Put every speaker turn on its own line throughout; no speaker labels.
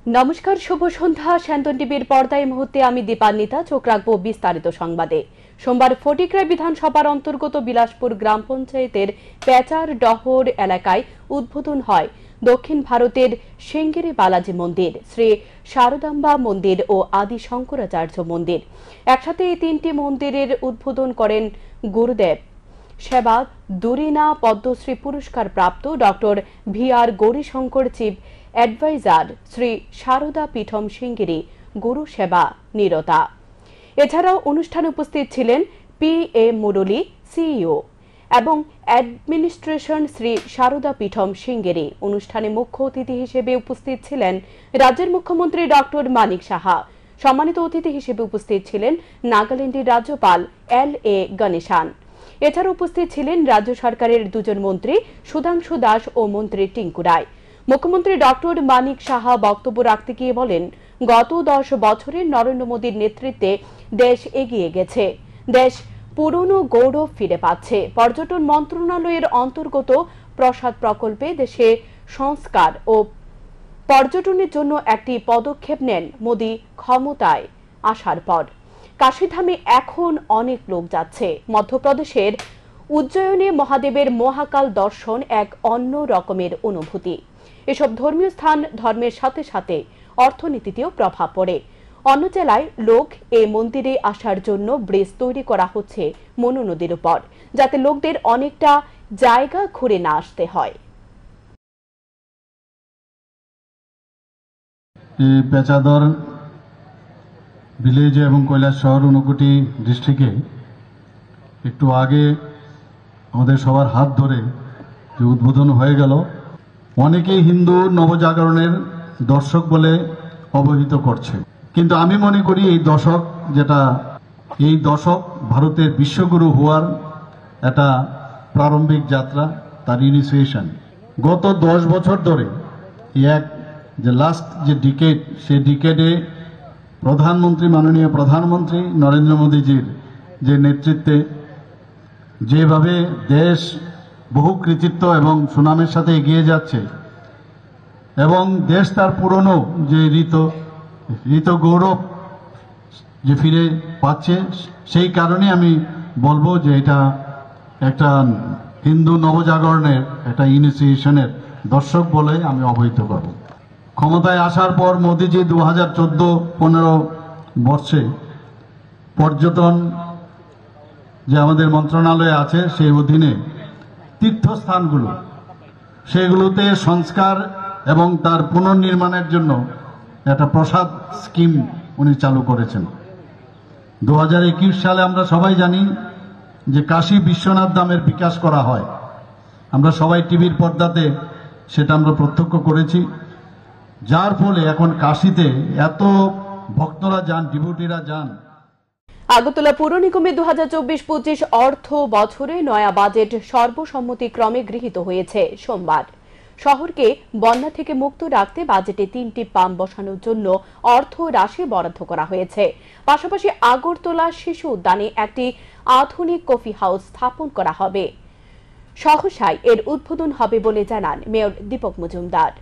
নমস্কার, শুভ সন্ধ্যা। শান্তন টিভির পর্দায় মুহূর্তে আমি দীপান্বিতা। চোখ রাখবো বিস্তারিত সংবাদে। সোমবার ফটিকরায় বিধানসভার অন্তর্গত বিলাসপুর গ্রাম পঞ্চায়েতের পেচার ডহর এলাকায় উদ্বোধন হয় দক্ষিণ ভারতের সিঙ্গিরি বালাজি মন্দির, শ্রী শারদাম্বা মন্দির ও আদি শঙ্করাচার্য মন্দির। একসাথে এই তিনটি মন্দিরের উদ্বোধন করেন গুরুদেব সেবা দুরিনা পদ্মশ্রী পুরস্কার প্রাপ্ত doctor V R. Gaurishankar, chief adviser Shri Sharada Peetham Sringeri গুরু সেবা নিরতা। এছাড়াও অনুষ্ঠানে উপস্থিত ছিলেন পি.এ. মুরলী, সিইও, এবং অ্যাডমিনিস্ট্রেশন শ্রী শারদা পীঠম সিঙ্গিরি। অনুষ্ঠানে মুখ্য অতিথি হিসেবে উপস্থিত ছিলেন রাজ্যের মুখ্যমন্ত্রী ডক্টর মানিক সাহা। সম্মানিত অতিথি হিসেবে উপস্থিত ছিলেন নাগাল্যান্ডের রাজ্যপাল এল.এ. গণেশান। এছাড়া উপস্থিত ছিলেন রাজ্য সরকারের দুজন মন্ত্রী সুধাংশু দাস ও মন্ত্রী টিঙ্কু রায়। মুখ্যমন্ত্রী ডক্টর মানিক সাহা বক্তব্য রাখতে গিয়ে বলেন, গত 10 বছরে নরেন্দ্র মোদীর নেতৃত্বে দেশ এগিয়ে গেছে। দেশ পুরনো গৌরব ফিরে পাচ্ছে। পর্যটন মন্ত্রণালয়ের অন্তর্গত প্রসাদ প্রকল্পে দেশে সংস্কার ও পর্যটনের জন্য একটি পদক্ষেপ নেন মোদী ক্ষমতায় আসার পর। কাশীধামে এখন অনেক লোক যাচ্ছে। মধ্যপ্রদেশের উজ্জয়নে মহাদেবের মহাকাল দর্শন এক অন্য রকমের অনুভূতি। এসব ধর্মীয় স্থান ধর্মের সাথে সাথে অর্থনীতিতেও প্রভাব পড়ে। অন্য জেলায় লোক এই মন্দিরে আসার জন্য ব্রিজ তৈরি করা হচ্ছে মনু নদীর উপর, যাতে লোকদের অনেকটা জায়গা ঘুরে না আসতে হয়।
পেচাদর ভিলেজ এবং কৈলাস শহর ঊনকোটি ডিস্ট্রিক্টে একটু আগে আমাদের সবার হাত ধরে যে উদ্বোধন হয়ে গেল, অনেকেই হিন্দু নবজাগরণের দর্শক বলে অবহিত করছে, কিন্তু আমি মনে করি এই দশক ভারতের বিশ্বগুরু হওয়ার একটা প্রারম্ভিক যাত্রা, তার ইনিশিয়েশন। গত 10 বছর ধরে লাস্ট যে ডিকেড, সে ডিকেডে মাননীয় প্রধানমন্ত্রী নরেন্দ্র মোদীজির যে নেতৃত্বে যেভাবে দেশ বহু কৃতিত্ব এবং সুনামের সাথে এগিয়ে যাচ্ছে এবং দেশ তার পুরনো যে ঋত গৌরব যে ফিরে পাচ্ছে, সেই কারণে আমি বলবো যে এটা একটা হিন্দু নবজাগরণের একটা ইনিশিয়েশনের দর্শক বলে আমি অবহিত করব। ক্ষমতায় আসার পর মোদীজি 2014-15 বর্ষে পর্যটন যে আমাদের মন্ত্রণালয়ে আছে, সেই অধীনে তীর্থস্থানগুলো সেগুলোতে সংস্কার এবং তার পুনর্নির্মাণের জন্য একটা প্রসাদ স্কিম উনি চালু করেছেন। 2021 সালে আমরা সবাই জানি যে কাশী বিশ্বনাথ ধামের বিকাশ করা হয়। আমরা সবাই টিভির পর্দাতে সেটা আমরা প্রত্যক্ষ করেছি, যার ফলে এখন কাশীতে এত ভক্তরা যান, ডিভোটিরা যান।
আগরতলা পুর নিগমে 2024-25 অর্থ বছরে নয়া বাজেট সর্বসম্মতিক্রমে গৃহীত হয়েছে সোমবার। শহরকে বন্যা থেকে মুক্ত রাখতে বাজেটে 3টি পাম্প বসানোর জন্য অর্থ রাশি বরাদ্দ করা হয়েছে। পাশাপাশি আগরতলা শিশু উদ্যানে একটি আধুনিক কফি হাউস স্থাপন করা হবে। সহসায় এর উদ্বোধন হবে বলে জানান মেয়র দীপক মজুমদার।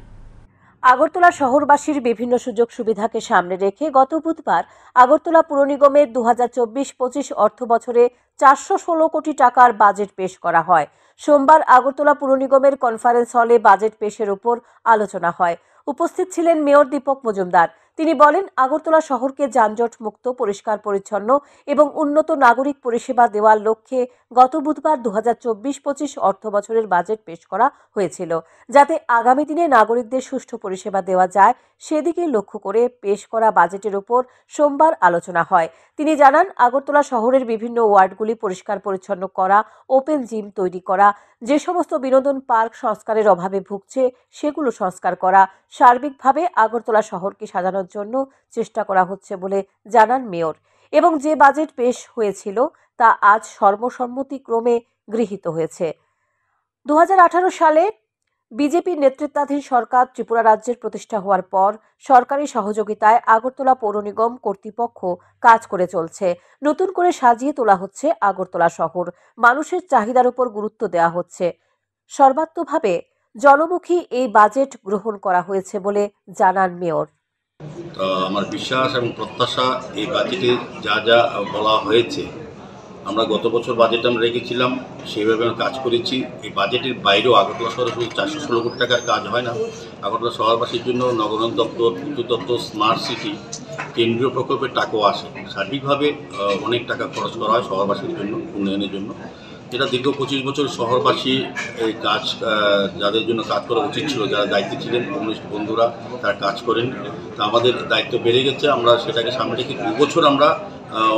আগরতলা শহরবাসীর বিভিন্ন সুযোগ সুবিধাকে সামনে রেখে গত বুধবার আগরতলা পুর নিগমের 2024-25 অর্থ বছরে 416 কোটি টাকার বাজেট পেশ করা হয়। সোমবার আগরতলা পুর নিগমের কনফারেন্স হলে বাজেট পেশের উপর আলোচনা হয়। উপস্থিত ছিলেন মেয়র দীপক মজুমদার। তিনি বলেন, আগরতলা শহরকে যানজট মুক্ত, পরিষ্কার পরিচ্ছন্ন এবং উন্নত নাগরিক পরিষেবা দেওয়ার লক্ষ্যে গত বুধবার 2024-25 অর্থ বছরের বাজেট পেশ করা হয়েছিল, যাতে আগামী দিনে নাগরিকদের সুষ্ঠু পরিষেবা দেওয়া যায় সেদিকে লক্ষ্য করে পেশ করা বাজেটের উপর সোমবার আলোচনা হয়। তিনি জানান, আগরতলা শহরের বিভিন্ন ওয়ার্ডগুলি পরিষ্কার পরিচ্ছন্ন করা, ওপেন জিম তৈরি করা, যে সমস্ত বিনোদন পার্ক সংস্কারের অভাবে ভুগছে সেগুলো সংস্কার করা, সার্বিকভাবে আগরতলা শহরকে সাজানোর জন্য চেষ্টা করা হচ্ছে বলে জানান মেয়র। এবং যে বাজেট পেশ হয়েছিল তা আজ সর্বসম্মতিক্রমে গৃহীত হয়েছে। 2018 সালে বিজেপির নেতৃত্বাধীন সরকার ত্রিপুরা রাজ্যের প্রতিষ্ঠা হওয়ার পর সরকারি সহযোগিতায় আগরতলা পৌর নিগম কর্তৃপক্ষ কাজ করে চলছে। নতুন করে সাজিয়ে তোলা হচ্ছে আগরতলা শহর। মানুষের চাহিদার উপর গুরুত্ব দেওয়া হচ্ছে। সর্বাত্মকভাবে জনমুখী এই বাজেট গ্রহণ করা হয়েছে বলে জানান মেয়র।
তো আমার বিশ্বাস এবং প্রত্যাশা এই বাজেটে যা যা বলা হয়েছে, আমরা গত বছর বাজেট আমরা রেখেছিলাম, সেইভাবে আমরা কাজ করেছি। এই বাজেটের বাইরেও আগরতলা শহরে শুধু 416 কোটি টাকার কাজ হয় না। আগরতলা শহরবাসীর জন্য নগরায়ণ দপ্তর, বিদ্যুৎ দপ্তর, স্মার্ট সিটি, কেন্দ্রীয় প্রকল্পের টাকাও আসে। সার্বিকভাবে অনেক টাকা খরচ করা হয় শহরবাসীর জন্য, উন্নয়নের জন্য। যেটা দীর্ঘ 25 বছর শহরবাসী এই কাজ, যাদের জন্য কাজ করা উচিত ছিল, যারা দায়িত্বে ছিলেন কমিউনিস্ট বন্ধুরা, তারা কাজ করেন। তা আমাদের দায়িত্ব বেড়ে গেছে, আমরা সেটাকে সামনে রেখে 2 বছর আমরা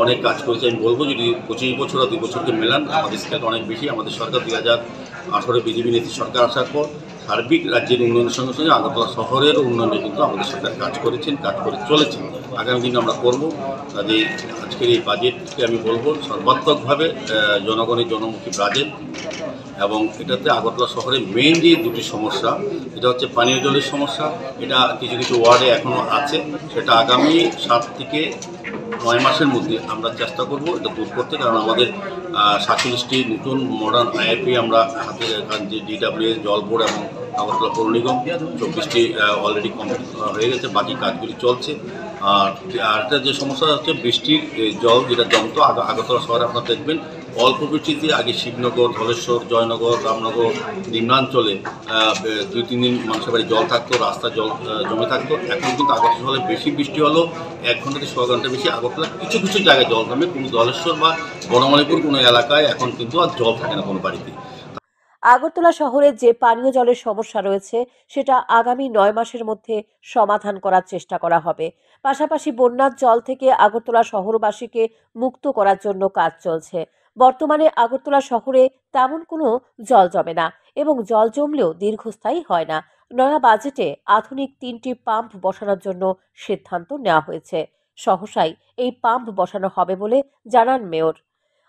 অনেক কাজ করেছি। আমি বলবো যদি 25 বছর আর 2 বছরকে মেলান, আমাদের স্কেলটা অনেক বেশি। আমাদের সরকার 2018 বিজেপি নেত্রী সরকার আসার পর সার্বিক রাজ্যের উন্নয়নের সঙ্গে সঙ্গে আগরতলা শহরের উন্নয়নে কিন্তু আমাদের সরকার কাজ করেছেন, কাজ করে চলেছেন। আগামী দিনে আমরা করব। কাজে আজকের এই বাজেটকে আমি বলবো সর্বাত্মকভাবে জনগণের জনমুখী বাজেট, এবং এটাতে আগরতলা শহরে মেইন যে দুটি সমস্যা, এটা হচ্ছে পানীয় জলের সমস্যা। এটা কিছু কিছু ওয়ার্ডে এখনও আছে, সেটা আগামী 7 থেকে 9 মাসের মধ্যে আমরা চেষ্টা করব এটা দূর করতে। কারণ আমাদের 47টি নতুন মডার্ন আইআইপি আমরা হাতে, যে ডিডাব্লিউএস, জল বোর্ড এবং আগরতলা পৌর নিগম 24টি অলরেডি কমপ্লিট হয়ে গেছে, বাকি কাজগুলি চলছে। আর একটা যে সমস্যা হচ্ছে বৃষ্টির জল যেটা জমতো আগরতলা শহরে, আপনারা দেখবেন অল্প বৃষ্টিতে আগে শিবনগর, ধলেশ্বর, জয়নগর, রামনগর নিম্নাঞ্চলে 2-3 দিন মানুষের বাড়ি জল থাকতো, রাস্তা জল জমে থাকতো। এখন কিন্তু আগরতলা শহরে বেশি বৃষ্টি হলো 1 ঘন্টা থেকে 6 ঘন্টা বেশি আগরতলা কিছু কিছু জায়গায় জল জমে, কোনো ধলেশ্বর বা বনমালীপুর কোনো এলাকায় এখন কিন্তু আর জল থাকে না কোনো বাড়িতে।
আগরতলা শহরে যে পানীয় জলের সমস্যা রয়েছে সেটা আগামী 9 মাসের মধ্যে সমাধান করার চেষ্টা করা হবে। পাশাপাশি বন্যার জল থেকে আগরতলা শহরবাসীকে মুক্ত করার জন্য কাজ চলছে। বর্তমানে আগরতলা শহরে তেমন কোনো জল জমে না এবং জল জমলেও দীর্ঘস্থায়ী হয় না। নয়া বাজেটে আধুনিক 3টি পাম্প বসানোর জন্য সিদ্ধান্ত নেওয়া হয়েছে। সহসাই এই পাম্প বসানো হবে বলে জানান মেয়র।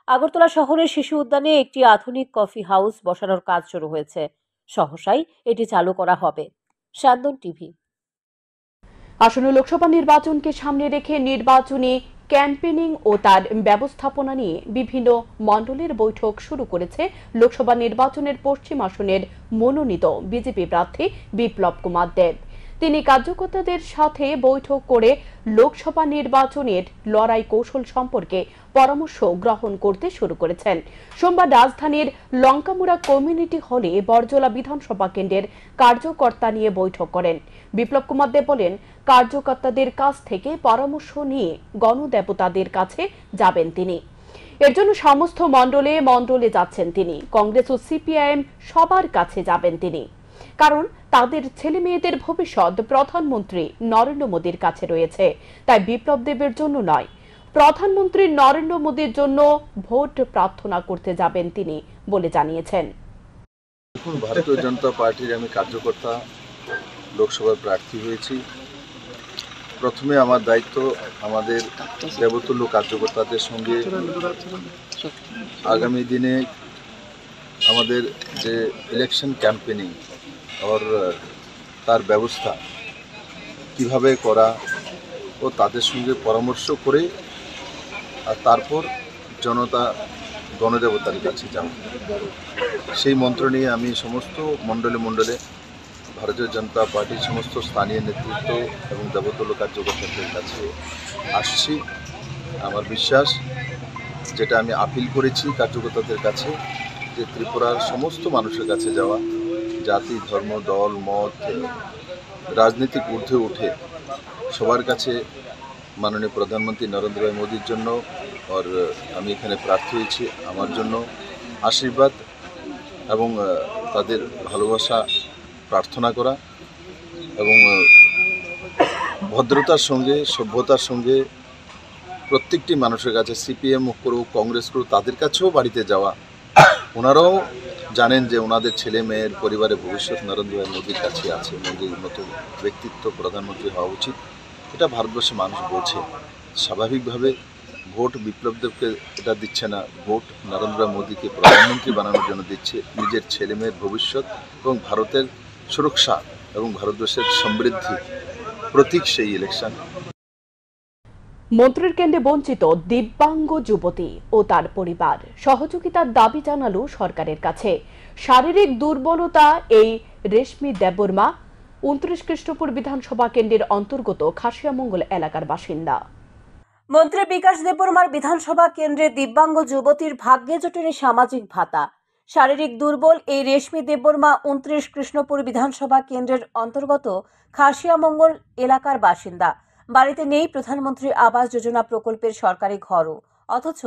আগরতলা শহরের শিশু উদ্যানে একটি আধুনিক কফি হাউস বসানোর কাজ শুরু হয়েছে। সহসাই এটি চালু করা হবে। স্যান্দন টিভি।
আসন্ন লোকসভা নির্বাচনকে সামনে রেখে নির্বাচনী ক্যাম্পেইনিং ও তার ব্যবস্থাপনা নিয়ে বিভিন্ন মণ্ডলের বৈঠক শুরু করেছে লোকসভা নির্বাচনের পশ্চিম আসনের মনোনীত বিজেপি প্রার্থী বিপ্লব কুমার দেব। তিনি কার্যকর্তাদের সাথে বৈঠক করে লোকসভা নির্বাচনের লড়াই কৌশল সম্পর্কে পরামর্শ গ্রহণ করতে শুরু করেছেন। সোমবার রাজধানীর লঙ্কামুড়া কমিউনিটি হলে বরজলা বিধানসভা কেন্দ্রের কার্যকর্তা নিয়ে বৈঠক করেন। বিপ্লব কুমার দেব বলেন, কার্যকর্তাদের কাছ থেকে পরামর্শ নিয়ে গণদেবতাদের কাছে যাবেন তিনি। এর জন্য সমস্ত মণ্ডলে যাচ্ছেন তিনি। কংগ্রেস ও সিপিআইএম সবার কাছে যাবেন তিনি, কারণ তাদের ছেলে মেয়েদের ভবিষ্যৎ প্রধানমন্ত্রী নরেন্দ্র মোদীর কাছে রয়েছে। তাই বিপ্লব দেবের জন্য নয়, প্রধানমন্ত্রী নরেন্দ্র মোদীর জন্য ভোট প্রার্থনা করতে যাবেন তিনি বলে জানিয়েছেন।
ভারতীয় জনতা পার্টির আমি কার্যকর্তা, লোকসভার প্রার্থী হয়েছি। প্রথমে আমার দায়িত্ব আমাদের দেবতুল্য কার্যকর্তাদের সঙ্গে আগামী দিনে আমাদের যে ইলেকশন ক্যাম্পেনিং আর তার ব্যবস্থা কিভাবে করা ও তাদের সঙ্গে পরামর্শ করে আর তারপর গণদেবতার কাছে যাব, সেই মন্ত্র নিয়ে আমি সমস্ত মণ্ডলে ভারতীয় জনতা পার্টির সমস্ত স্থানীয় নেতৃত্ব এবং দেবতুল্য কার্যকর্তাদের কাছে আসছি। আমার বিশ্বাস, যেটা আমি আপিল করেছি কার্যকর্তাদের কাছে, যে ত্রিপুরার সমস্ত মানুষের কাছে যাওয়া, জাতি, ধর্ম, দল, মত, রাজনীতিক ঊর্ধ্বে উঠে সবার কাছে মাননীয় প্রধানমন্ত্রী নরেন্দ্র ভাই মোদীর জন্য আর আমি এখানে প্রার্থী হয়েছি আমার জন্য আশীর্বাদ এবং তাদের ভালোবাসা প্রার্থনা করা এবং ভদ্রতার সঙ্গে, সভ্যতার সঙ্গে প্রত্যেকটি মানুষের কাছে, সিপিএম করুক, কংগ্রেস করুক, তাদের কাছেও বাড়িতে যাওয়া। ওনারাও জানেন যে ওনাদের ছেলে মেয়ের পরিবারের ভবিষ্যৎ নরেন্দ্র ভাই মোদীর কাছে আছে। মোদীর মতো ব্যক্তিত্ব প্রধানমন্ত্রী হওয়া উচিত, এটা ভারতবর্ষের মানুষ বোঝে। স্বাভাবিকভাবে ভোট বিপ্লব দেবকে এটা দিচ্ছে না, ভোট নরেন্দ্র মোদীকে প্রধানমন্ত্রী বানানোর জন্য দিচ্ছে। নিজের ছেলে মেয়ের ভবিষ্যৎ এবং ভারতের সুরক্ষা এবং ভারতবর্ষের সমৃদ্ধি প্রতীক সেই ইলেকশন।
মন্ত্রীর কেন্দ্রে বঞ্চিত দিব্যাঙ্গ যুবতী ও তার পরিবার সহযোগিতার দাবি জানালো সরকারের কাছে। শারীরিক দুর্বলতা এই রেশমি দেববর্মা 29 কৃষ্ণপুর বিধানসভা কেন্দ্রের অন্তর্গত খাসিয়ামঙ্গল এলাকার বাসিন্দা।
মন্ত্রী বিকাশ দেববর্মার বিধানসভা কেন্দ্রে দিব্যাঙ্গ যুবতীর ভাগ্যে জোটেনি সামাজিক ভাতা। শারীরিক দুর্বল এই রেশমি দেববর্মা 29 কৃষ্ণপুর বিধানসভা কেন্দ্রের অন্তর্গত খাসিয়ামঙ্গল এলাকার বাসিন্দা। বাড়িতে নেই প্রধানমন্ত্রী আবাস যোজনা প্রকল্পের সরকারি ঘরও, অথচ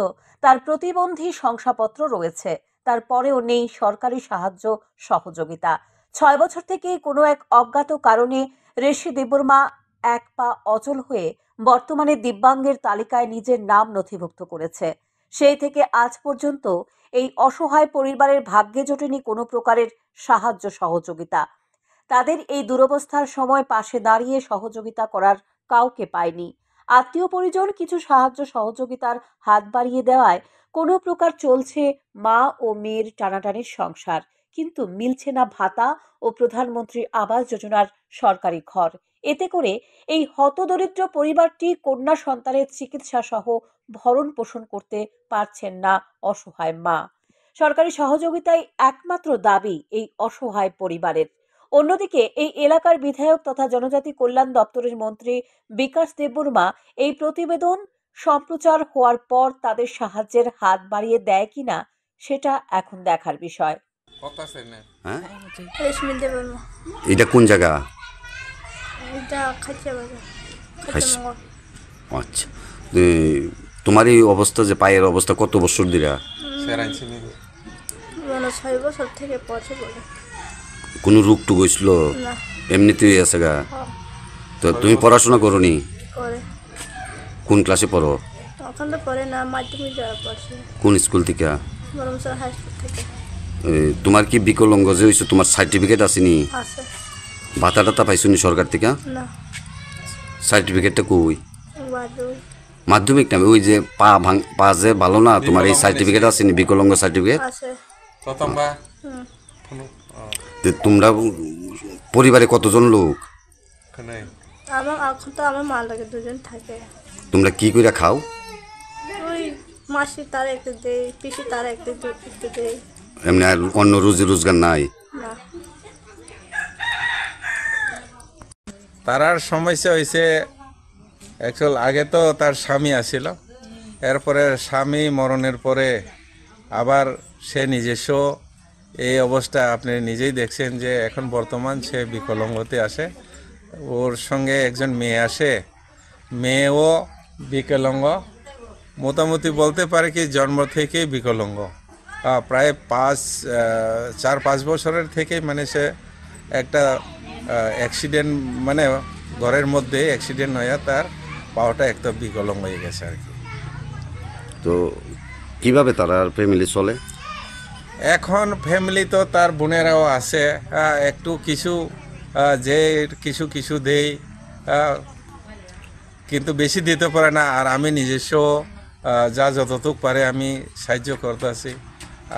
তার প্রতিবন্ধী শংসাপত্র রয়েছে। তারপরেও নেই সরকারি সাহায্য সহযোগিতা। 6 বছর থেকে কোনো এক অজ্ঞাত কারণে রেশমি দেববর্মা এক পা অচল হয়ে বর্তমানে দিব্যাঙ্গের তালিকায় নিজের নাম নথিভুক্ত করেছে। সেই থেকে আজ পর্যন্ত এই অসহায় পরিবারের ভাগ্যে জোটেনি কোনো প্রকারের সাহায্য সহযোগিতা। তাদের এই দুরবস্থার সময় পাশে দাঁড়িয়ে সহযোগিতা করার কাউকে পায়নি। আত্মীয় পরিজন কিছু সাহায্য সহযোগিতার হাত বাড়িয়ে দেওয়ায় কোনো প্রকার চলছে মা ও মেয়ের টানাটানির সংসার, কিন্তু মিলছে না ভাতা ও প্রধানমন্ত্রী আবাস যোজনার সরকারি ঘর। এতে করে এই হতদরিদ্র পরিবারটি কন্যা সন্তানের চিকিৎসা সহ ভরণ পোষণ করতে পারছেন না অসহায় মা। সরকারি সহযোগিতাই একমাত্র দাবি এই অসহায় পরিবারের। অন্যদিকে এই এলাকার বিধায়ক তথা জনজাতি কল্যাণ দপ্তরের মন্ত্রী বিকাশ দেববর্মা এই প্রতিবেদন সম্প্রচার হওয়ার পর তাদের সাহায্যের হাত বাড়িয়ে দেয় কিনা সেটা এখন দেখার বিষয়।
হ্যাঁ,
রেশমি দেববর্মা।
এটা কোন জায়গা?
এটা খাইছে বাজার,
খাইছে।
খাইছে।
আচ্ছা, তোমার এই অবস্থা, যে পায়ের অবস্থা, কত বছর দিরা?
মানে 6 বছর থেকে পড়ছে বলে।
কোনো রোগ টুক হয়েছিল?
না,
এমনিতেই আছে গা।
হ্যাঁ,
তো তুমি পড়াশোনা করনি?
করে।
কোন ক্লাসে পড়ো?
তখন তো পড়ে না, মাধ্যমিক যাওয়ার পড়ছে
কোন স্কুল থেকে?
বরমসর হাই স্কুল থেকে।
তোমার কি বিকলাঙ্গ যে হয়েছে, তোমার সার্টিফিকেট আসেনি?
আছে।
ভাতা টাতা পাইছো নি সরকার থেকে?
না,
সার্টিফিকেটটা কই?
বাদু
মাধ্যমিক না, ওই যে পা যে ভালো না, তোমার এই সার্টিফিকেট আসেনি, বিকলাঙ্গ সার্টিফিকেট?
আছে।
তোমরা পরিবারে কতজন লোক?
এখন তো আমার মা লাগে 2 জন থাকে।
তোমরা কি করে খাও?
ওই মাসি তার একটু দেয়, পিসি তার একটু দেয়।
এমনি আর অন্য রুজি রোজগার নাই?
না,
তার সমস্যা হয়েছে অ্যাকচুয়াল আগে তো তার স্বামী আসিল, এরপরে স্বামী মরণের পরে আবার সে নিজস্ব এই অবস্থা আপনি নিজেই দেখছেন যে এখন বর্তমান সে বিকলাঙ্গতে আসে। ওর সঙ্গে একজন মেয়ে আসে, মেয়েও বিকলাঙ্গ, মোটামুটি বলতে পারে কি জন্ম থেকেই বিকলাঙ্গ। প্রায় 4-5 বছরের থেকেই মানে সে একটা অ্যাক্সিডেন্ট, মানে ঘরের মধ্যে অ্যাক্সিডেন্ট হয়ে তার পাওয়াটা একটা বিকলাঙ্গ হয়ে গেছে আর কি।
তো কিভাবে তারা ফ্যামিলি চলে?
এখন ফ্যামিলি তো তার বোনেরাও আছে, একটু কিছু যে কিছু দেই, কিন্তু বেশি দিতে পারে না। আর আমি নিজস্ব যা যতটুক পারে আমি সাহায্য করতেছি।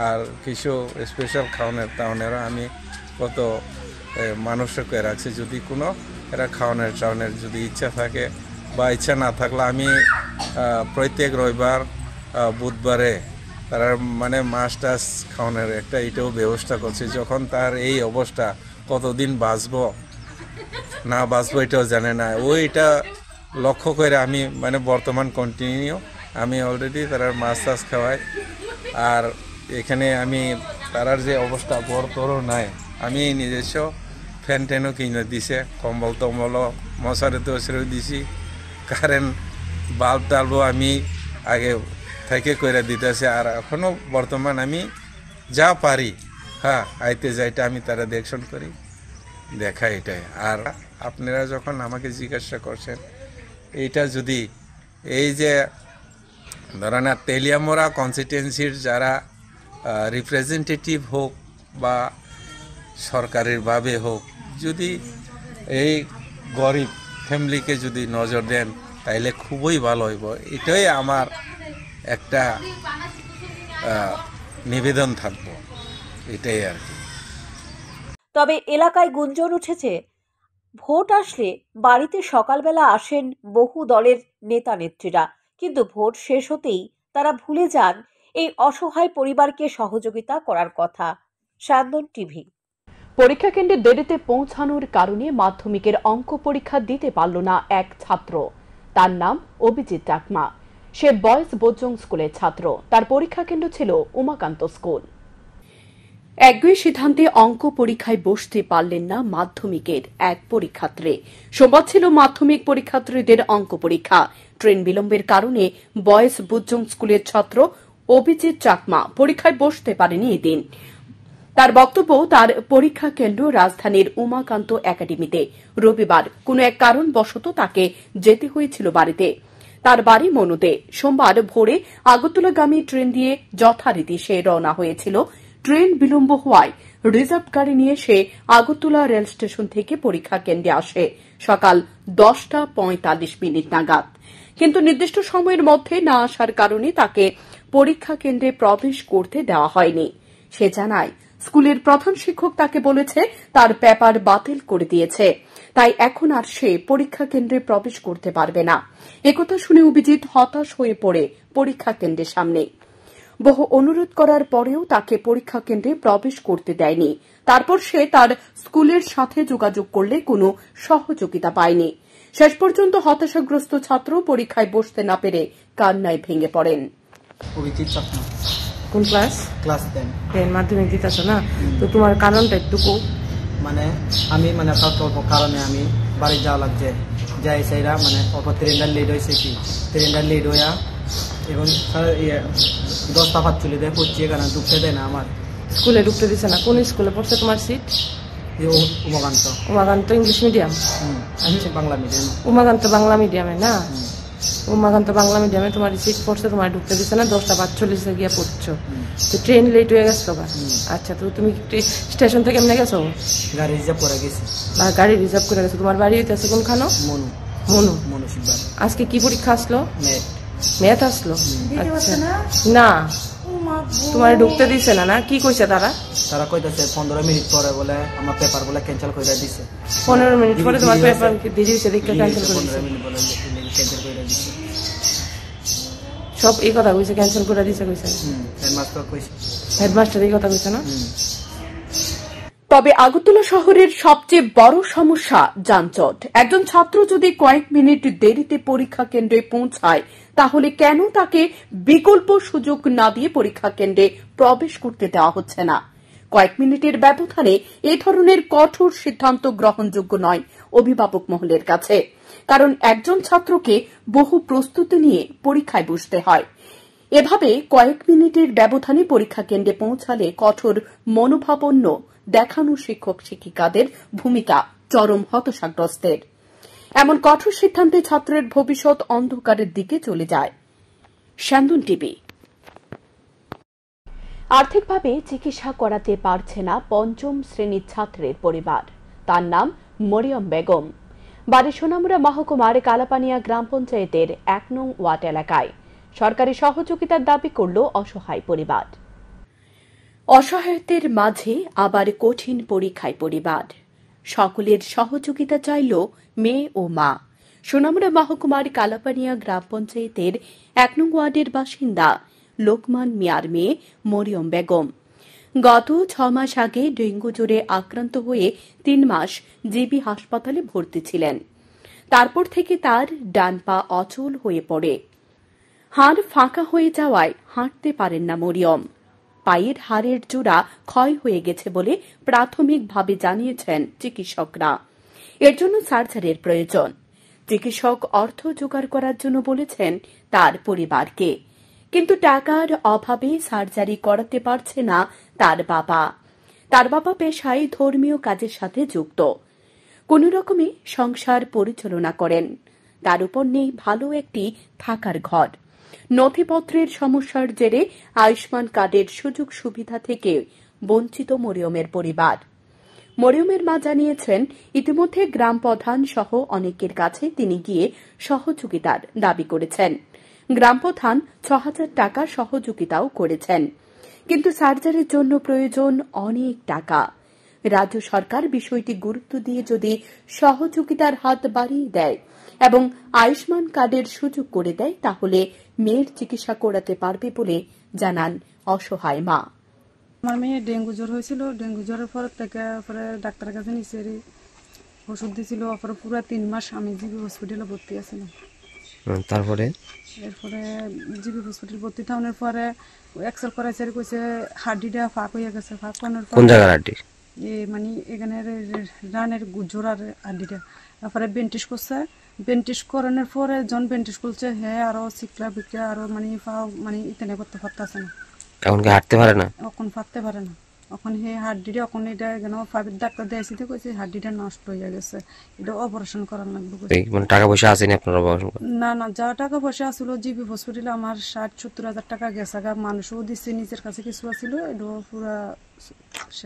আর কিছু স্পেশাল খাওয়ানোর আমি কত মানুষকে রাখছি, যদি কোনো এরা খাওয়ানোর যদি ইচ্ছা থাকে বা ইচ্ছা না থাকলে আমি প্রত্যেক রবিবার বুধবারে তার মানে মাছ টাছ খাওয়ানোর একটা এটাও ব্যবস্থা করছি। যখন তার এই অবস্থা কতদিন বাঁচবো না বাঁচবো এটাও জানে না, ওইটা লক্ষ্য করে আমি মানে বর্তমান কন্টিনিউ আমি অলরেডি তার মাছ টাছ খাওয়াই। আর এখানে আমি তারার যে অবস্থা বড় নাই, আমি নিজস্ব ফ্যান ট্যানও কিনে দিছে, কম্বল টম্বলও মশারি টশারিও দিছি, কারেন্ট বাল্ব টাল্বও আমি আগে থেকে করে দিতেছে। আর এখনও বর্তমান আমি যা পারি আইতে যাইটা আমি তারা দেখশন করি, দেখা এটাই। আর আপনারা যখন আমাকে জিজ্ঞাসা করছেন এইটা যদি এই যে ধরেন তেলিয়ামোড়া কনস্টিটুয়েন্সির যারা রিপ্রেজেন্টেটিভ হোক বা সরকারিভাবে হোক, যদি এই গরিব ফ্যামিলিকে যদি নজর দেন তাইলে খুবই ভালো হইব। এটাই আমার একটা নিবেদন থাকবো, এটাই আর কি।
তবে এলাকায় গুঞ্জন উঠেছে, ভোট আসলে বাড়িতে সকালবেলা আসেন বহু দলের নেতা নেত্রীরা, কিন্তু ভোট শেষ হতেই তারা ভুলে যান এই অসহায় পরিবারকে সহযোগিতা করার কথা। স্যান্দন টিভি।
পরীক্ষা কেন্দ্রে দেরিতে পৌঁছানোর কারণে মাধ্যমিকের অঙ্ক পরীক্ষা দিতে পারল না এক ছাত্র। তার নাম অভিজিৎ চাকমা। সে বয়েজ বোজং স্কুলের ছাত্র। তার পরীক্ষা কেন্দ্র ছিল উমাকান্ত স্কুল। একই সিদ্ধান্তে অঙ্ক পরীক্ষায় বসতে পারলেন না মাধ্যমিকের এক পরীক্ষার্থী। সোমবার ছিল মাধ্যমিক পরীক্ষার্থীদের অঙ্ক পরীক্ষা। ট্রেন বিলম্বের কারণে বয়েজ বোজং স্কুলের ছাত্র অভিজিৎ চাকমা পরীক্ষায় বসতে পারেনি এদিন। তার বক্তব্য, তার পরীক্ষা কেন্দ্র রাজধানীর উমাকান্ত একাডেমিতে। রবিবার কোনো এক কারণবশত তাকে যেতে হয়েছিল বাড়িতে। তার বাড়ি মনুতে। সোমবার ভোরে আগরতলাগামী ট্রেন দিয়ে যথারীতি সে রওনা হয়েছিল। ট্রেন বিলম্ব হওয়ায় রিজার্ভ গাড়ি নিয়ে সে আগরতলা রেল স্টেশন থেকে পরীক্ষা কেন্দ্রে আসে সকাল 10:45 নাগাদ। কিন্তু নির্দিষ্ট সময়ের মধ্যে না আসার কারণে তাকে পরীক্ষা কেন্দ্রে প্রবেশ করতে দেওয়া হয়নি। সে জানায়, স্কুলের প্রধান শিক্ষক তাকে বলেছে তার পেপার বাতিল করে দিয়েছে, তাই এখন আর সে পরীক্ষা কেন্দ্রে প্রবেশ করতে পারবে না। একথা শুনে অভিজিৎ হতাশ হয়ে পড়ে পরীক্ষা কেন্দ্রের সামনে। বহু অনুরোধ করার পরেও তাকে পরীক্ষা কেন্দ্রে প্রবেশ করতে দেয়নি। তারপর সে তার স্কুলের সাথে যোগাযোগ করলে কোনো সহযোগিতা পায়নি। শেষ পর্যন্ত হতাশাগ্রস্ত ছাত্র পরীক্ষায় বসতে না পেরে কান্নায় ভেঙে পড়েন।
অভিজিৎ চাকমা।
কোন ক্লাস?
ক্লাস 10
মাধ্যমিক দিতেছ না? তো তোমার কারণটা একটু
মানে আমি অল্প কারণে আমি বাড়ি যাওয়া লাগছে, যাই সেইরা অল্প ট্রেনটা লেট হয়েছে কি ট্রেনটা লেট হইয়া এবং 10:45 দেয় পড়ছি, এখানে ঢুকতে দেয় না। আমার
স্কুলে ঢুকতে দিছে না? কোন স্কুলে পড়ছে তোমার সিট?
উমাকান্ত।
Umakanta English medium?
আচ্ছা, বাংলা মিডিয়াম।
উমাকান্ত বাংলা মিডিয়ামে না? উমাকান্ত বাংলা মিডিয়ামে তোমার সিট পড়ছে, তোমার ঢুকতে দিচ্ছে না। 10:45 গিয়ে পড়ছো, তো ট্রেন লেট হয়ে গেছো। আচ্ছা, তো তুমি স্টেশন থেকে এমনি গেছো?
গাড়ি রিজার্ভ করে গেছি।
গাড়ি রিজার্ভ করে গেছো। তোমার বাড়ি হইতেছে কোনখানো?
মনু।
মনু।
মনু শিববার।
আজকে কি পরীক্ষা আসলো?
ম্যাথ
আসলো। আচ্ছা, না তোমার ঢুকতে দিছে না? না কি কইছে তারা?
তারা কইতাছে 15 মিনিট পরে বলে আমার পেপার বলে ক্যান্সেল করে দিছে।
15 মিনিট পরে তোমার পেপার দিয়ে দিছে, দেখে ক্যান্সেল করে দিছে।
15 মিনিট বলে ক্যান্সেল করে দিছে।
সব এই কথা কইছে, ক্যান্সেল করে দিছে কইছে?
হেডমাস্টার কইছে।
হেডমাস্টার এই কথা কইছে না?
তবে আগরতলা শহরের সবচেয়ে বড় সমস্যা যানজট। একজন ছাত্র যদি কয়েক মিনিট দেরিতে পরীক্ষা কেন্দ্রে পৌঁছায়, তাহলে কেন তাকে বিকল্প সুযোগ না দিয়ে পরীক্ষা কেন্দ্রে প্রবেশ করতে দেওয়া হচ্ছে না? কয়েক মিনিটের ব্যবধানে এ ধরনের কঠোর সিদ্ধান্ত গ্রহণযোগ্য নয় অভিভাবক মহলের কাছে। কারণ একজন ছাত্রকে বহু প্রস্তুতি নিয়ে পরীক্ষায় বসতে হয়। এভাবে কয়েক মিনিটের ব্যবধানে পরীক্ষা কেন্দ্রে পৌঁছালে কঠোর মনোভাবাপন্ন দেখানো শিক্ষক শিক্ষিকাদের ভূমিকা চরম হতাশাগ্রস্তের। এমন কঠোর সিদ্ধান্তে ছাত্রের ভবিষ্যৎ অন্ধকারের দিকে চলে যায়। স্যান্দন টিভি। আর্থিকভাবে চিকিৎসা করাতে পারছে না পঞ্চম শ্রেণীর ছাত্রের পরিবার। তার নাম মরিয়ম বেগম। বাড়ি সোনামুড়া মহকুমার কালাপানিয়া গ্রাম পঞ্চায়েতের 1 নং ওয়ার্ড এলাকায়। সরকারি সহযোগিতার দাবি করল অসহায় পরিবার। অসহায়তার মাঝে আবার কঠিন পরীক্ষায় পরিবার। সকলের সহযোগিতা চাইল মেয়ে ও মা। সোনামুড়া মহকুমার কালাপানিয়া গ্রাম পঞ্চায়েতের 1 নং ওয়ার্ডের বাসিন্দা লোকমান মিয়ার মেয়ে মরিয়ম বেগম। গত 6 মাস আগে ডেঙ্গু জ্বরে আক্রান্ত হয়ে 3 মাস জিবি হাসপাতালে ভর্তি ছিলেন। তারপর থেকে তার ডান পা অচল হয়ে পড়ে। হাড় ফাঁকা হয়ে যাওয়ায় হাঁটতে পারেন না মরিয়ম। পায়ের হাড়ের জোড়া ক্ষয় হয়ে গেছে বলে প্রাথমিকভাবে জানিয়েছেন চিকিৎসকরা। এর জন্য সার্জারির প্রয়োজন। চিকিৎসক অর্থ জোগাড় করার জন্য বলেছেন তার পরিবারকে, কিন্তু টাকার অভাবে সার্জারি করাতে পারছে না তার বাবা। তার বাবা পেশায় ধর্মীয় কাজের সাথে যুক্ত। কোন রকমে সংসার পরিচালনা করেন। তার উপর নেই ভালো একটি থাকার ঘর। নথিপত্রের সমস্যার জেরে আয়ুষ্মান কার্ডের সুযোগ সুবিধা থেকে বঞ্চিত মরিয়মের পরিবার। মরিয়মের মা জানিয়েছেন, ইতিমধ্যে গ্রাম প্রধান সহ অনেকের কাছে তিনি গিয়ে সহযোগিতার দাবি করেছেন। গ্রাম প্রধান 6,000 টাকা সহযোগিতাও করেছেন, কিন্তু সার্জারির জন্য প্রয়োজন অনেক টাকা। রাজ্য সরকার বিষয়টি গুরুত্ব দিয়ে যদি সহযোগিতার হাত বাড়িয়ে দেয় এবং আয়ুষ্মান কার্ডের সুযোগ করে দেয়, তাহলে মেয়ের চিকিৎসা করাতে পারবে বলে জানান অসহায় মা।
আমার মেয়ে ডেঙ্গু জ্বর হয়েছিল, ডেঙ্গু জ্বরের পর থেকে পরে ডাক্তারের কাছে নিচে ওষুধ দিয়েছিল, পরে পুরো 3 মাস আমি জিবি হসপিটালে ভর্তি আছিলাম।
তারপরে
এরপরে জিবি হসপিটাল ভর্তি থাকার পরে এক্সরে করাইছে, কইছে হাড্ডিটা ফাঁক হয়ে গেছে। ফাঁক হওয়ার পর
কোন জায়গার হাড্ডি?
মানে এখানে রানের জোড়ার হাড্ডিটা। তারপরে বেন্টিস করছে, বেন্টিস করানোর পরে যখন বেন্টিস করছে হ্যাঁ আরো চিকলা বিকলা আরো মানে ফাও মানে ইতেনে করতে পারতেছে না।
এখন কি হাঁটতে পারে না?
এখন পারতে পারে না। এখন হে হাড্ডিটা এখন এটা কেন প্রাইভেট ডাক্তার দিয়েছি তো কইছে হাড্ডিটা নষ্ট হয়ে গেছে, এটা অপারেশন করার লাগবে।
মানে টাকা পয়সা আছে না আপনার?
না না, যা টাকা পয়সা আসছিল জিবি হসপিটালে আমার 60-70 হাজার টাকা গেছে। মানুষও দিচ্ছে, নিজের কাছে কিছু আসছিল, এটা পুরা।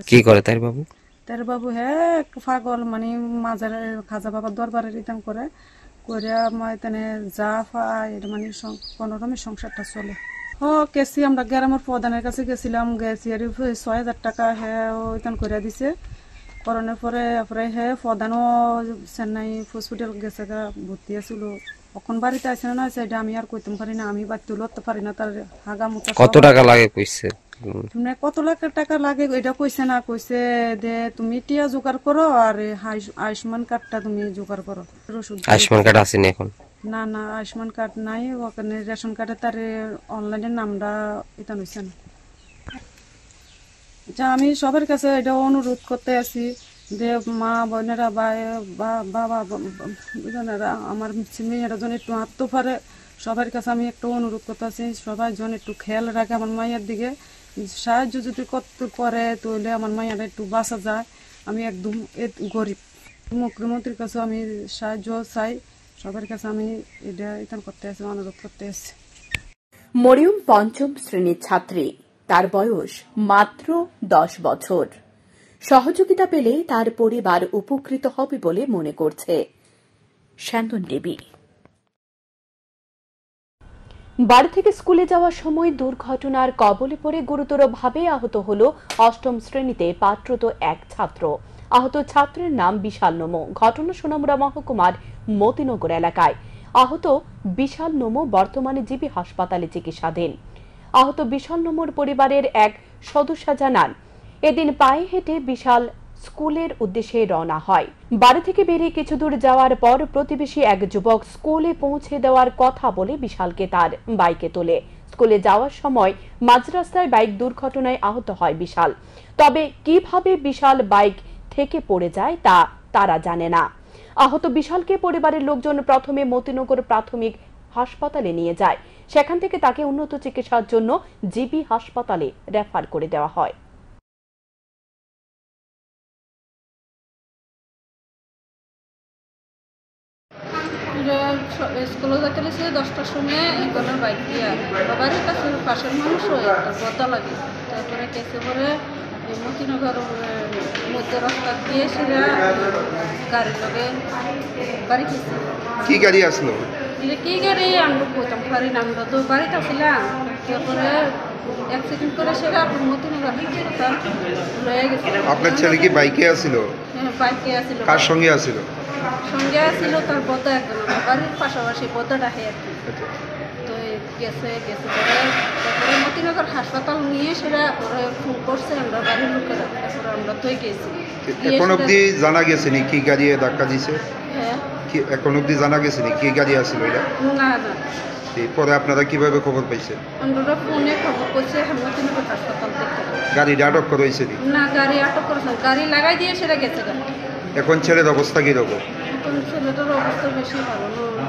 কি করে তার বাবু?
তার বাবু হ্যাঁ পাগল, মানে মাজার খাজা বাবার দরবারে রিটার্ন করে তেনে যা পায় এটা মানে কোনোরকমের সংসারটা চলে। গেছি আমরা গ্রামের প্রধানের কাছে গেছিলাম, গেছি আর 6,000 টাকা হ্যাঁ ওইখান করে দিছে। করোনার পরে হ্যাঁ প্রধানও চেন্নাই হসপিটাল গেছে, ভর্তি আছিল। এখন বাড়িতে আছে না সেটা আমি আর কইতে পারি না, আমি বাড়িতে লড়তে পারি না। তার হাগা মুতা
কত টাকা লাগে কইছে?
তুমি কত লাখ টাকা লাগে এটা কইছে না, কইছে যে তুমি টিয়া জোগাড় করো আর আয়ুষ্মান কার্ডটা তুমি জোগাড় করো।
আয়ুষ্মান কার্ড আছে না এখন?
না না, আয়ুষ্মান কার্ড নাই ওখানে। রেশন কার্ডে তার অনলাইনের নামটা এটা হইছে না। যা আমি সবার কাছে এটা অনুরোধ করতে আছি যে মা বোনেরা বা বাবা বোনেরা আমার মেয়েরা যেন একটু আত্ম পারে, সবার কাছে আমি একটু অনুরোধ করতে আছি সবাই যেন একটু খেয়াল রাখে আমার মায়ের দিকে। সাহায্য যদি করতে পারে তাহলে আমার মায়েরা একটু বাঁচা যায়। আমি একদম গরিব, মুখ্যমন্ত্রীর কাছে আমি সাহায্য চাই, সবার কাছে আমি এটা করতে আছি, অনুরোধ করতে আছি।
মরিয়ম 5ম শ্রেণীর ছাত্রী, তার বয়স মাত্র 10 বছর। সহযোগিতা পেলে তার পরিবার উপকৃত হবে বলে মনে করছে স্যান্দন টিভি। বাড়ি থেকে স্কুলে যাওয়ার সময় দুর্ঘটনার কবলে পড়ে গুরুতরভাবে আহত হল 8ম শ্রেণীতে পাঠরত এক ছাত্র। আহত ছাত্রের নাম বিশাল নমো। ঘটনা সোনামুড়া মহকুমার মতিনগর এলাকায়। আহত বিশাল নমো বর্তমানে জিবি হাসপাতালে চিকিৎসাধীন। আহত বিশাল নমোর পরিবারের এক সদস্য জানান, এদিন পায়ে হেঁটে বিশাল স্কুলের উদ্দেশ্যে রওনা হয়। বাড়ি থেকে বেরিয়ে কিছু দূর যাওয়ার পর প্রতিবেশী এক যুবক স্কুলে পৌঁছে দেওয়ার কথা বলে বিশালকে তার বাইকে তোলে। স্কুলে যাওয়ার সময় মাঝ রাস্তায় বাইক দুর্ঘটনায় আহত হয় বিশাল। তবে কিভাবে বিশাল বাইক থেকে পড়ে যায় তা তারা জানে না। আহত বিশালকে পরিবারের লোকজন প্রথমে মতিনগর প্রাথমিক হাসপাতালে নিয়ে যায়। সেখান থেকে তাকে উন্নত চিকিৎসার জন্য জিবি হাসপাতালে রেফার করে দেওয়া হয়।
স্কুলে যেতে গেছে 10টার সময় এগুলোর বাইক দিয়ে বাবার কাছে পাশের মানুষও একটা বদা লাগে। তারপরে কেসে পরে মতিনগর মধ্য রাস্তা দিয়ে সেটা গাড়ির লগে বাড়ি গেছে।
কি গাড়ি আসলো?
কি গাড়ি আমরা বলতাম পারি না, আমরা তো বাড়িতে আসলাম। তারপরে অ্যাক্সিডেন্ট করে সেটা মতিনগর হাসপাতাল লয়ে গেছে।
আপনার ছেলে কি বাইকে আসছিল?
হ্যাঁ বাইকে আসছিল।
কার সঙ্গে আসছিল?
সঙ্গে আসছিল তার বদা একজন, বাড়ির পাশাপাশি বদাটা হয় আর কি। তো গেছে পরে তারপরে মতিনগর হাসপাতাল নিয়ে সেটা ওরা ফোন করছে, আমরা বাড়ির লোকেরা। তারপরে আমরা তো গেছি।
এখন অব্দি জানা গেছে নি কি গাড়ি ধাক্কা দিছে?
হ্যাঁ
এখন অব্দি জানা গেছে নি কি গাড়ি আসছিল এটা?
না না।
পরে আপনারা কিভাবে খবর পাইছেন?
আমরা ফোনে খবর করছে মতিনগর হাসপাতাল থেকে।
গাড়িটা আটক করা হয়েছে
না, গাড়ি আটক করেছে, গাড়ি লাগাই দিয়ে সেটা গেছে।
এখন ছেলের অবস্থা কিরকম?
এখন ছেলেটার অবস্থা বেশি ভালো না,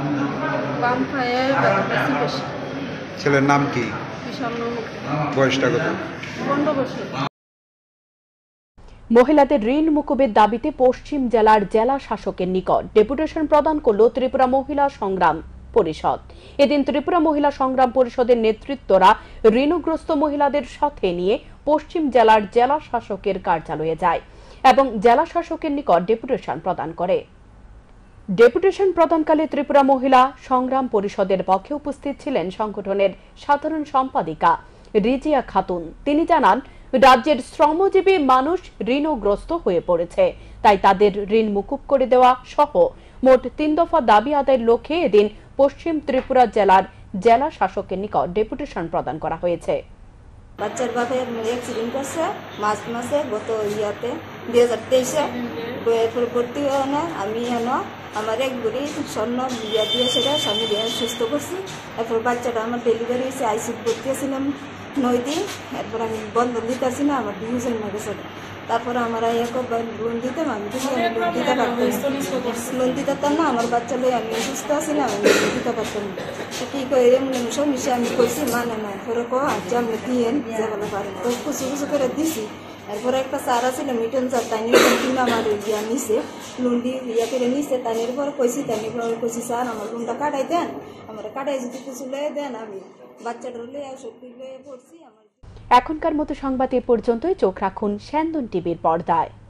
বাম পায়ে বেশি বেশি।
ছেলের নাম কি?
বিশাল নমো।
বয়সটা কত?
15 বছর।
মহিলাদের ঋণ মুকুবের দাবিতে পশ্চিম জেলার জেলা শাসকের নিকট ডেপুটেশন প্রদান করল ত্রিপুরা মহিলা সংগ্রাম পরিষদ। এদিন ত্রিপুরা মহিলা সংগ্রাম পরিষদের নেতৃত্বরা ঋণগ্রস্ত মহিলাদের সাথে নিয়ে পশ্চিম জেলার জেলা শাসকের কার্যালয়ে যায় এবং জেলা শাসকের নিকট ডেপুটেশন প্রদান করে। ডেপুটেশন প্রদানকালে ত্রিপুরা মহিলা সংগ্রাম পরিষদের পক্ষে উপস্থিত ছিলেন সংগঠনের সাধারণ সম্পাদিকা রিজিয়া খাতুন। তিনি জানান, রাজ্যের শ্রমজীবী মানুষ ঋণগ্রস্ত হয়ে পড়েছে, তাই তাদের ঋণ মুকুব করে দেওয়া সহ মোট 3 দফা দাবি আদায়ের লক্ষ্যে এদিন পশ্চিম ত্রিপুরা জেলার জেলা শাসকের নিকট ডেপুটেশন প্রদান করা হয়েছে।
বাচ্চার বাপের অ্যাক্সিডেন্ট করছে মার্চ মাসে গত 2023-এ এরপরে ভর্তি হয় না। আমি আমার এক বুড়ি স্বর্ণ বিয়া দিয়ে সেটা স্বামী দিয়ে সুস্থ করছি। এরপর বাচ্চাটা আমার ডেলিভারি হয়েছে, আইসি ভর্তি ছিলাম 9 দিন। এরপর আমি বন্ধন দিতে পারছি না, আমার ডিভিশন হয়ে গেছে। তারপরে আমার লোন দিতাম, আমি লোন দিতে পারতাম, লোন দিতে পারতাম না। আমার বাচ্চা লই আমি সুস্থ আছি না, আমি লোন দিতে পারতাম না। কি করে সব মিশে আমি কইছি মানে না, এরপরে আজ আমরা দিয়ে যে বলে পারেন তো কুচু কুচু করে দিছি। এরপরে একটা স্যার আছিল মিটন স্যার, তাই কিনা আমার ইয়া নিছে, লোন দিয়ে ইয়া করে নিছে। তাইনের পর কইছি, তাইনের পর কইছি স্যার আমার লোনটা কাটাই দেন, আমার কাটাই যদি কিছু লয়ে দেন আমি বাচ্চাটা লয়ে সত্যি লয়ে পড়ছি।
এখনকার মতো সংবাদ এ পর্যন্তই। চোখ রাখুন স্যান্দন টিভির পর্দায়।